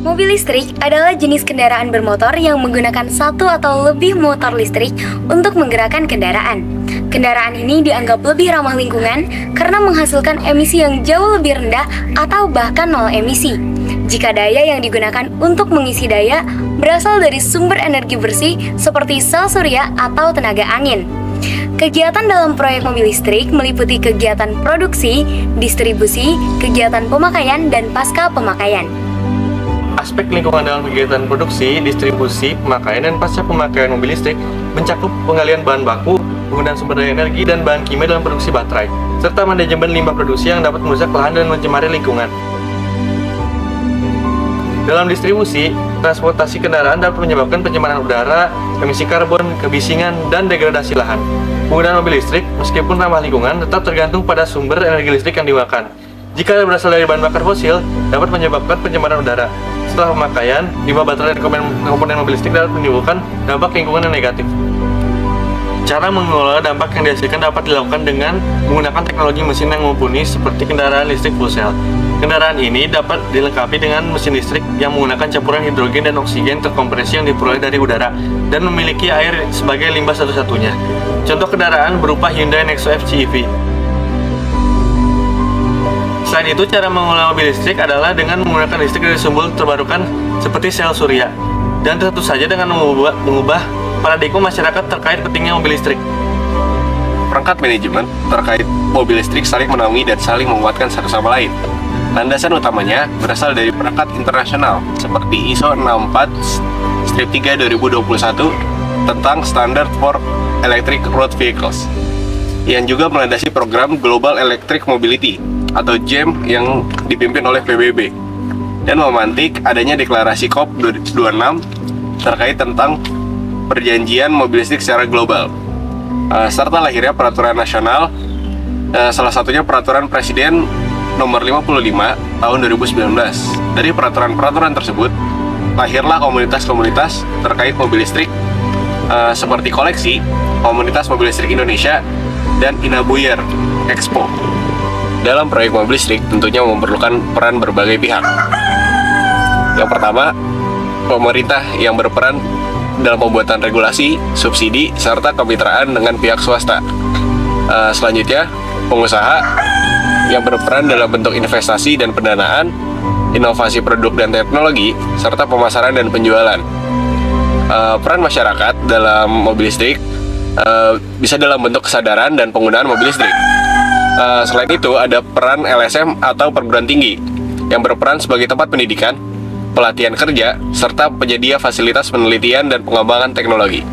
Mobil listrik adalah jenis kendaraan bermotor yang menggunakan satu atau lebih motor listrik untuk menggerakkan kendaraan. Kendaraan ini dianggap lebih ramah lingkungan karena menghasilkan emisi yang jauh lebih rendah atau bahkan nol emisi. Jika daya yang digunakan untuk mengisi daya berasal dari sumber energi bersih seperti sel surya atau tenaga angin. Kegiatan dalam proyek mobil listrik meliputi kegiatan produksi, distribusi, kegiatan pemakaian, dan pasca pemakaian. Aspek lingkungan dalam kegiatan produksi, distribusi, pemakaian, dan pasca pemakaian mobil listrik mencakup penggalian bahan baku, penggunaan sumber daya energi dan bahan kimia dalam produksi baterai, serta manajemen limbah produksi yang dapat merusak lahan dan mencemari lingkungan. Dalam distribusi, transportasi kendaraan dapat menyebabkan pencemaran udara, emisi karbon, kebisingan, dan degradasi lahan. Penggunaan mobil listrik, meskipun ramah lingkungan, tetap tergantung pada sumber energi listrik yang digunakan. Jika berasal dari bahan bakar fosil, dapat menyebabkan pencemaran udara. Setelah pemakaian, limbah baterai dan komponen mobil listrik dapat menimbulkan dampak lingkungan yang negatif. Cara mengelola dampak yang dihasilkan dapat dilakukan dengan menggunakan teknologi mesin yang mumpuni seperti kendaraan listrik fuel cell. Kendaraan ini dapat dilengkapi dengan mesin listrik yang menggunakan campuran hidrogen dan oksigen terkompresi yang diperoleh dari udara dan memiliki air sebagai limbah satu-satunya. Contoh kendaraan berupa Hyundai Nexo FCEV. Selain itu, cara mengolah mobil listrik adalah dengan menggunakan listrik dari sumber terbarukan seperti sel surya, dan tentu saja dengan mengubah paradigma masyarakat terkait pentingnya mobil listrik. Perangkat manajemen terkait mobil listrik saling menaungi dan saling menguatkan satu sama lain. Landasan utamanya berasal dari perangkat internasional seperti ISO 64-3 2021 tentang Standard for Electric Road Vehicles, yang juga melandasi program Global Electric Mobility atau GEM yang dipimpin oleh PBB, dan memantik adanya deklarasi COP26 terkait tentang perjanjian mobil listrik secara global, serta lahirnya peraturan nasional, salah satunya peraturan Presiden nomor 55 tahun 2019. Dari peraturan-peraturan tersebut lahirlah komunitas-komunitas terkait mobil listrik seperti Koleksi, Komunitas Mobil Listrik Indonesia, dan Inabuyer Expo. Dalam proyek mobil listrik tentunya memerlukan peran berbagai pihak. Yang pertama, pemerintah yang berperan dalam pembuatan regulasi, subsidi, serta kemitraan dengan pihak swasta. Selanjutnya, pengusaha yang berperan dalam bentuk investasi dan pendanaan, inovasi produk dan teknologi, serta pemasaran dan penjualan. Peran masyarakat dalam mobil listrik bisa dalam bentuk kesadaran dan penggunaan mobil listrik. Selain itu, ada peran LSM atau perguruan tinggi yang berperan sebagai tempat pendidikan, pelatihan kerja, serta penyedia fasilitas penelitian dan pengembangan teknologi.